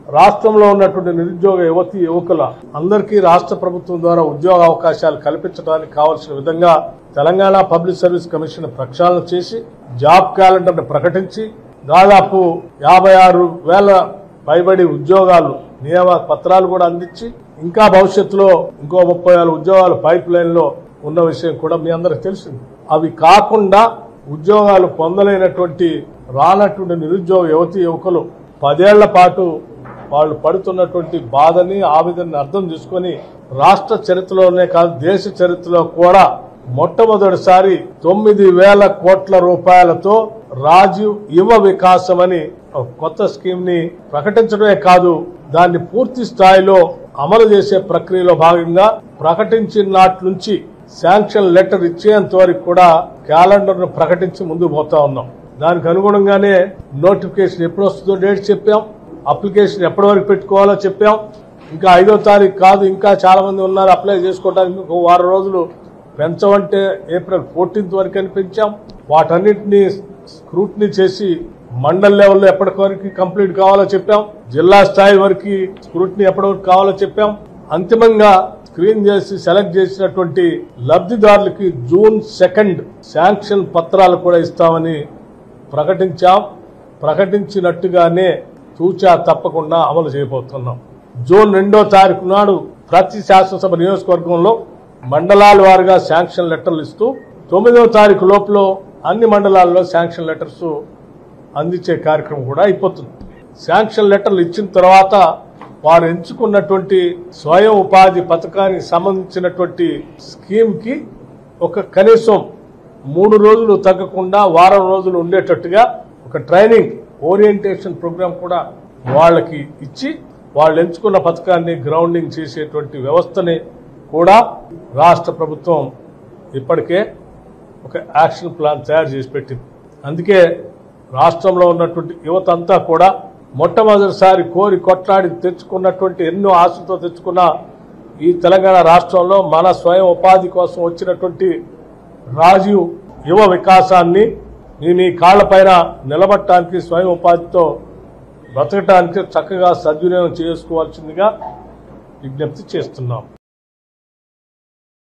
రాష్ట్రంలో ఉన్నటువంటి నిరుద్యోగ యువతి యువకుల అందరికీ రాష్ట్ర ప్రభుత్వం ద్వారా ఉద్యోగ అవకాశాలు కల్పించడానికి కావాల్సిన విధంగా తెలంగాణ పబ్లిక్ సర్వీస్ కమిషన్ ప్రక్షాళన చేసి జాబ్ క్యాలెండర్ ను ప్రకటించి దాదాపు 56,000 పైబడి ఉద్యోగాలు నియామక పత్రాలు కూడా అందించి ఇంకా భవిష్యత్తులో ఇంకో 30,000 ఉద్యోగాలు పైప్ లైన్ లో ఉన్న విషయం కూడా మీ అందరికి తెలిసింది. అవి కాకుండా ఉద్యోగాలు పొందలేనటువంటి రానటువంటి నిరుద్యోగ యువతి యువకులు 10 ఏళ్ల పాటు వాళ్ళు పడుతున్నటువంటి బాధని ఆవేదనని అర్థం చేసుకుని రాష్ట్ర చరిత్రలోనే కాదు దేశ చరిత్రలో కూడా మొట్టమొదటిసారి 9,000 కోట్ల రూపాయలతో రాజీవ్ యువ వికాసం అని ఒక కొత్త స్కీమ్ ని ప్రకటించడమే కాదు దాన్ని పూర్తి స్థాయిలో అమలు చేసే ప్రక్రియలో భాగంగా ప్రకటించిన నాటి నుంచి శాంక్షన్ లెటర్ ఇచ్చేంత వరకు కూడా క్యాలెండర్ ను ప్రకటించి ముందుకు పోతా ఉన్నాం. దానికి అనుగుణంగానే నోటిఫికేషన్ ఎప్పుడు వస్తుందో డేట్ చెప్పాం, అప్లికేషన్ ఎప్పటి వరకు పెట్టుకోవాలో చెప్పాం. ఇంకా 5వ తారీఖు కాదు, ఇంకా చాలా మంది ఉన్నారు అప్లై చేసుకోవడానికి. ఇంకో 1 వారం రోజులు పెంచమంటే ఏప్రిల్ 14th వరకు అని పెంచాం. వాటన్నిటినీ స్క్రూటినీ చేసి మండల్ లెవెల్లో ఎప్పటి వరకు కంప్లీట్ కావాలో చెప్పాం, జిల్లా స్థాయి వరకు స్క్రూటినీ ఎప్పటి వరకు కావాలో చెప్పాం. అంతిమంగా స్క్రీన్ చేసి సెలెక్ట్ చేసినటువంటి లబ్ధిదారులకి జూన్ 2 శాంక్షన్ పత్రాలు కూడా ఇస్తామని ప్రకటించాం. ప్రకటించినట్టుగానే తూచా తప్పకుండా అమలు చేయబోతున్నాం. జూన్ 2వ తారీఖు నాడు ప్రతి శాసనసభ నియోజకవర్గంలో మండలాల వారీగా శాంక్షన్ లెటర్లు ఇస్తూ 9వ తారీఖు లోపల అన్ని మండలాల్లో శాంక్షన్ లెటర్స్ అందించే కార్యక్రమం కూడా అయిపోతుంది. శాంక్షన్ లెటర్లు ఇచ్చిన తర్వాత వారు ఎంచుకున్నటువంటి స్వయం ఉపాధి పథకానికి సంబంధించినటువంటి స్కీమ్ కి ఒక కనీసం 3 రోజులు తగ్గకుండా వారం రోజులు ఉండేటట్టుగా ఒక ట్రైనింగ్ ఓరియంటేషన్ ప్రోగ్రామ్ కూడా వాళ్ళకి ఇచ్చి వాళ్ళు ఎంచుకున్న పథకాన్ని గ్రౌండింగ్ చేసేటువంటి వ్యవస్థని కూడా రాష్ట్ర ప్రభుత్వం ఇప్పటికే ఒక యాక్షన్ ప్లాన్ తయారు చేసి పెట్టింది. అందుకే రాష్ట్రంలో ఉన్నటువంటి యువత అంతా కూడా మొట్టమొదటిసారి కోరి కొట్లాడి తెచ్చుకున్నటువంటి ఎన్నో ఆశలతో తెచ్చుకున్న ఈ తెలంగాణ రాష్ట్రంలో మన స్వయం ఉపాధి కోసం వచ్చినటువంటి రాజీవ్ యువ వికాసాన్ని మీ కాళ్లపైన నిలబడటానికి స్వయం ఉపాధితో బ్రతకటానికి చక్కగా సద్వినియోగం చేసుకోవాల్సిందిగా విజ్ఞప్తి చేస్తున్నాం.